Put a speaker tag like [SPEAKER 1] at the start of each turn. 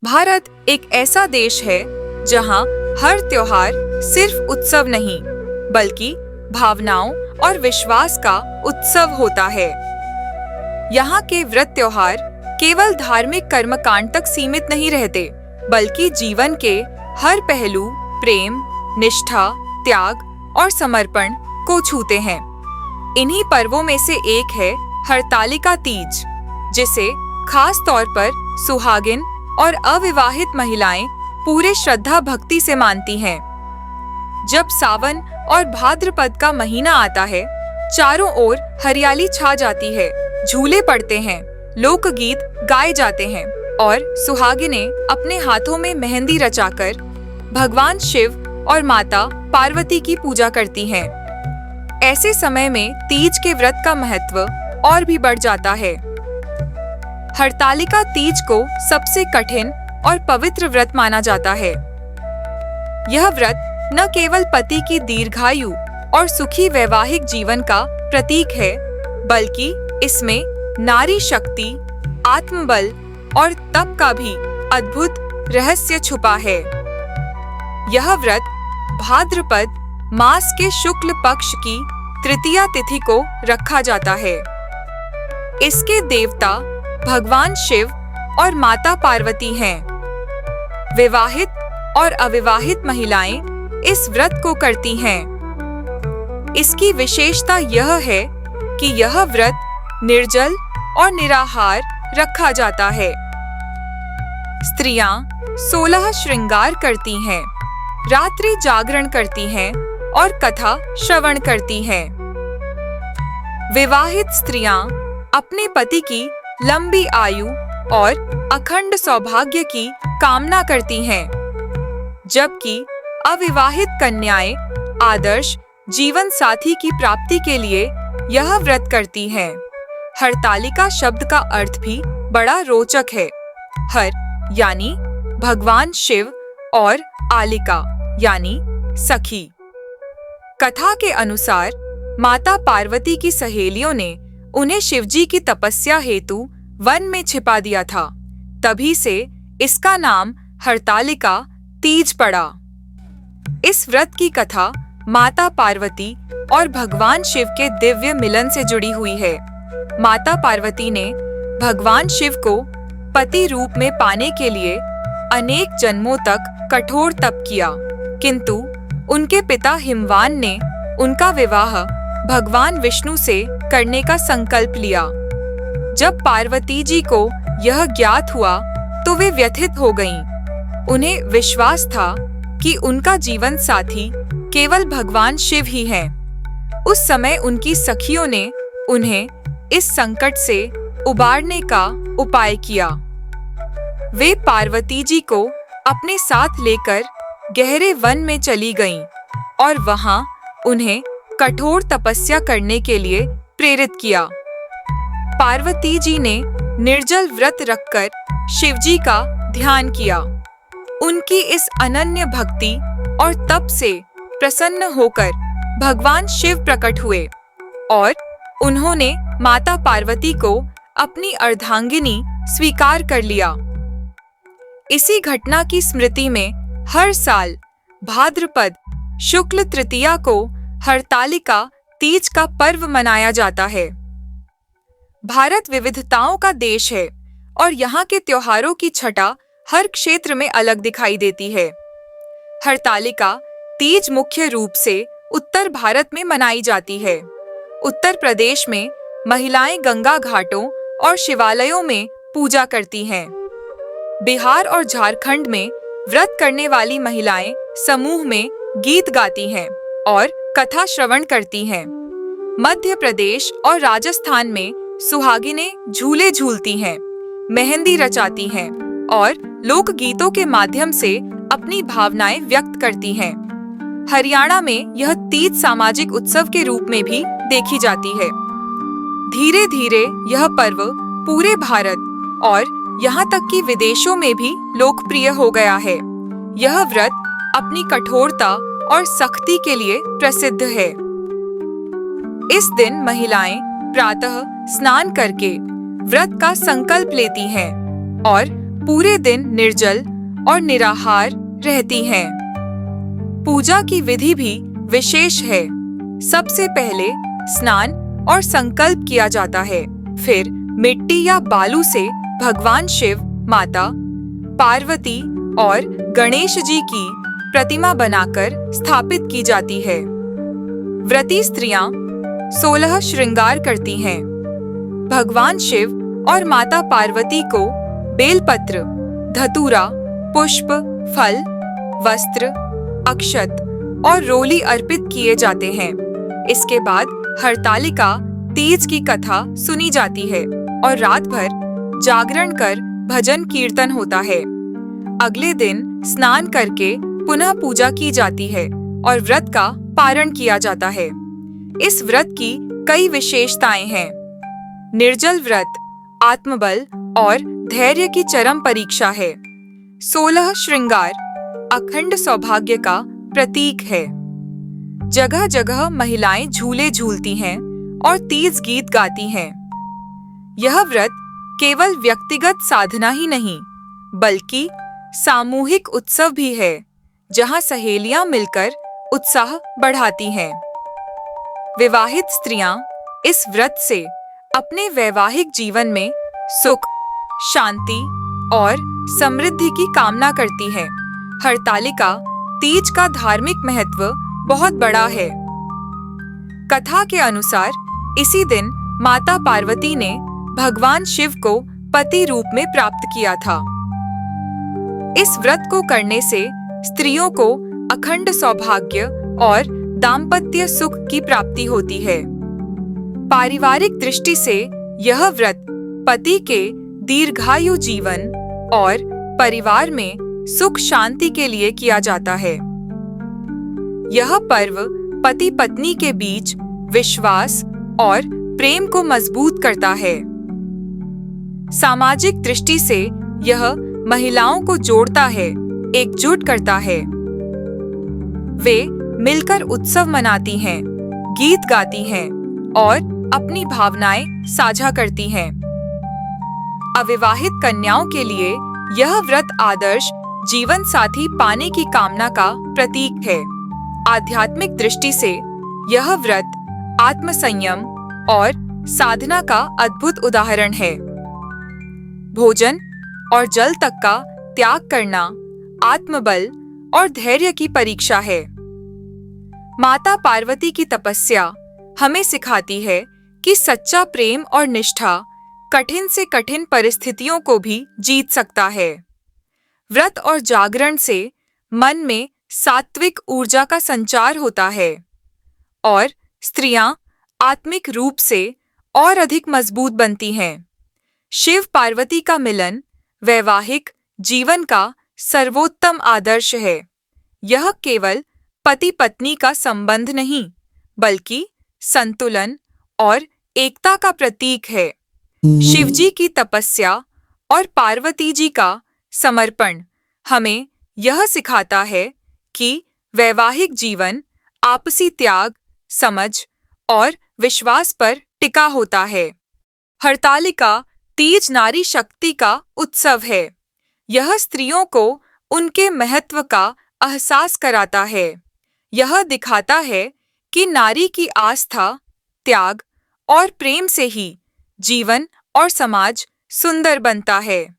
[SPEAKER 1] भारत एक ऐसा देश है जहां हर त्योहार सिर्फ उत्सव नहीं बल्कि भावनाओं और विश्वास का उत्सव होता है। यहाँ के व्रत त्योहार केवल धार्मिक कर्मकांड तक सीमित नहीं रहते, बल्कि जीवन के हर पहलू प्रेम, निष्ठा, त्याग और समर्पण को छूते हैं। इन्हीं पर्वों में से एक है हरतालिका तीज, जिसे खास तौर पर सुहागिन और अविवाहित महिलाएं पूरे श्रद्धा भक्ति से मानती हैं। जब सावन और भाद्रपद का महीना आता है, चारों ओर हरियाली छा जाती है, झूले पड़ते हैं, लोकगीत गाए जाते हैं और सुहागिनें अपने हाथों में मेहंदी रचाकर भगवान शिव और माता पार्वती की पूजा करती हैं। ऐसे समय में तीज के व्रत का महत्व और भी बढ़ जाता है। हरतालिका तीज को सबसे कठिन और पवित्र व्रत माना जाता है। यह व्रत न केवल पति की दीर्घायु और सुखी वैवाहिक जीवन का प्रतीक है, बल्कि इसमें नारी शक्ति, आत्मबल और तप का भी अद्भुत रहस्य छुपा है। यह व्रत भाद्रपद मास के शुक्ल पक्ष की तृतीया तिथि को रखा जाता है। इसके देवता भगवान शिव और माता पार्वती हैं। विवाहित और अविवाहित महिलाएं इस व्रत को करती हैं। इसकी विशेषता यह है कि यह व्रत निर्जल और निराहार रखा जाता है। स्त्रियां 16 श्रृंगार करती हैं, रात्रि जागरण करती हैं और कथा श्रवण करती हैं। विवाहित स्त्रियां अपने पति की लंबी आयु और अखंड सौभाग्य की कामना करती हैं, जबकि अविवाहित कन्याएं आदर्श जीवन साथी की प्राप्ति के लिए यह व्रत करती हैं। हरतालिका शब्द का अर्थ भी बड़ा रोचक है। हर यानी भगवान शिव और आलिका यानी सखी। कथा के अनुसार माता पार्वती की सहेलियों ने उन्हें शिवजी की तपस्या हेतु वन में छिपा दिया था। तभी से इसका नाम हरतालिका तीज पड़ा। इस व्रत की कथा माता पार्वती और भगवान शिव के दिव्य मिलन से जुड़ी हुई है। माता पार्वती ने भगवान शिव को पति रूप में पाने के लिए अनेक जन्मों तक कठोर तप किया, किंतु उनके पिता हिमवान ने उनका विवाह भगवान विष्णु से करने का संकल्प लिया। जब पार्वती जी को यह ज्ञात हुआ तो वे व्यथित हो गईं। उन्हें विश्वास था कि उनका जीवन साथी केवल भगवान शिव ही हैं। उस समय उनकी सखियों ने उन्हें इस संकट से उबारने का उपाय किया। वे पार्वती जी को अपने साथ लेकर गहरे वन में चली गईं और वहां उन्हें कठोर तपस्या करने के लिए प्रेरित किया। पार्वती जी ने निर्जल व्रत रखकर शिवजी का ध्यान किया। उनकी इस अनन्य भक्ति और तप से प्रसन्न होकर भगवान शिव प्रकट हुए और उन्होंने माता पार्वती को अपनी अर्धांगिनी स्वीकार कर लिया। इसी घटना की स्मृति में हर साल भाद्रपद शुक्ल तृतीया को हरतालिका तीज का पर्व मनाया जाता है। भारत विविधताओं का देश है और यहाँ के त्योहारों की छटा हर क्षेत्र में अलग दिखाई देती है। हरतालिका तीज मुख्य रूप से उत्तर भारत में मनाई जाती है। उत्तर प्रदेश में महिलाएं गंगा घाटों और शिवालयों में पूजा करती हैं। बिहार और झारखंड में व्रत करने वाली महिलाएं समूह में गीत गाती हैं और कथा श्रवण करती हैं। मध्य प्रदेश और राजस्थान में सुहागिनें झूले झूलती हैं, मेहंदी रचाती हैं और लोकगीतों के माध्यम से अपनी भावनाएं व्यक्त करती हैं। हरियाणा में यह तीज सामाजिक उत्सव के रूप में भी देखी जाती है। धीरे धीरे यह पर्व पूरे भारत और यहाँ तक कि विदेशों में भी लोकप्रिय हो गया है। यह व्रत अपनी कठोरता और सख्ती के लिए प्रसिद्ध है। इस दिन महिलाएं प्रातः स्नान करके व्रत का संकल्प लेती हैं और पूरे दिन निर्जल और निराहार रहती हैं। पूजा की विधि भी विशेष है। सबसे पहले स्नान और संकल्प किया जाता है, फिर मिट्टी या बालू से भगवान शिव, माता पार्वती और गणेश जी की प्रतिमा बनाकर स्थापित की जाती है। व्रती स्त्रियां 16 श्रृंगार करती हैं। भगवान शिव और माता पार्वती को बेलपत्र, धतूरा, पुष्प, फल, वस्त्र, अक्षत और रोली अर्पित किए जाते हैं। इसके बाद हरतालिका तीज की कथा सुनी जाती है और रात भर जागरण कर भजन कीर्तन होता है। अगले दिन स्नान करके पुनः पूजा की जाती है और व्रत का पारण किया जाता है। इस व्रत की कई विशेषताएं हैं। निर्जल व्रत आत्मबल और धैर्य की चरम परीक्षा है। 16 श्रृंगार अखंड सौभाग्य का प्रतीक है। जगह जगह महिलाएं झूले झूलती हैं और तीज गीत गाती हैं। यह व्रत केवल व्यक्तिगत साधना ही नहीं, बल्कि सामूहिक उत्सव भी है, जहां सहेलियां मिलकर उत्साह बढ़ाती हैं। विवाहित स्त्रियां इस व्रत से अपने वैवाहिक जीवन में सुख, शांति और समृद्धि की कामना करती हैं। हरतालिका तीज का धार्मिक महत्व बहुत बड़ा है। कथा के अनुसार इसी दिन माता पार्वती ने भगवान शिव को पति रूप में प्राप्त किया था। इस व्रत को करने से स्त्रियों को अखंड सौभाग्य और दाम्पत्य सुख की प्राप्ति होती है। पारिवारिक दृष्टि से यह व्रत पति के दीर्घायु जीवन और परिवार में सुख शांति के लिए किया जाता है। यह पर्व पति पत्नी के बीच विश्वास और प्रेम को मजबूत करता है। सामाजिक दृष्टि से यह महिलाओं को जोड़ता है, एकजुट करता है। वे मिलकर उत्सव मनाती हैं, गीत गाती हैं और अपनी भावनाएं साझा करती हैं। अविवाहित कन्याओं के लिए यह व्रत आदर्श जीवन साथी पाने की कामना का प्रतीक है। आध्यात्मिक दृष्टि से यह व्रत आत्मसंयम और साधना का अद्भुत उदाहरण है। भोजन और जल तक का त्याग करना आत्मबल और धैर्य की परीक्षा है। माता पार्वती की तपस्या हमें सिखाती है कि सच्चा प्रेम और निष्ठा कठिन से कठिन परिस्थितियों को भी जीत सकता है। व्रत और जागरण से मन में सात्विक ऊर्जा का संचार होता है और स्त्रियां आत्मिक रूप से और अधिक मजबूत बनती हैं। शिव पार्वती का मिलन वैवाहिक जीवन का सर्वोत्तम आदर्श है। यह केवल पति पत्नी का संबंध नहीं, बल्कि संतुलन और एकता का प्रतीक है। शिवजी की तपस्या और पार्वती जी का समर्पण हमें यह सिखाता है कि वैवाहिक जीवन आपसी त्याग, समझ और विश्वास पर टिका होता है। हरतालिका तीज नारी शक्ति का उत्सव है। यह स्त्रियों को उनके महत्व का एहसास कराता है। यह दिखाता है कि नारी की आस्था, त्याग और प्रेम से ही जीवन और समाज सुंदर बनता है।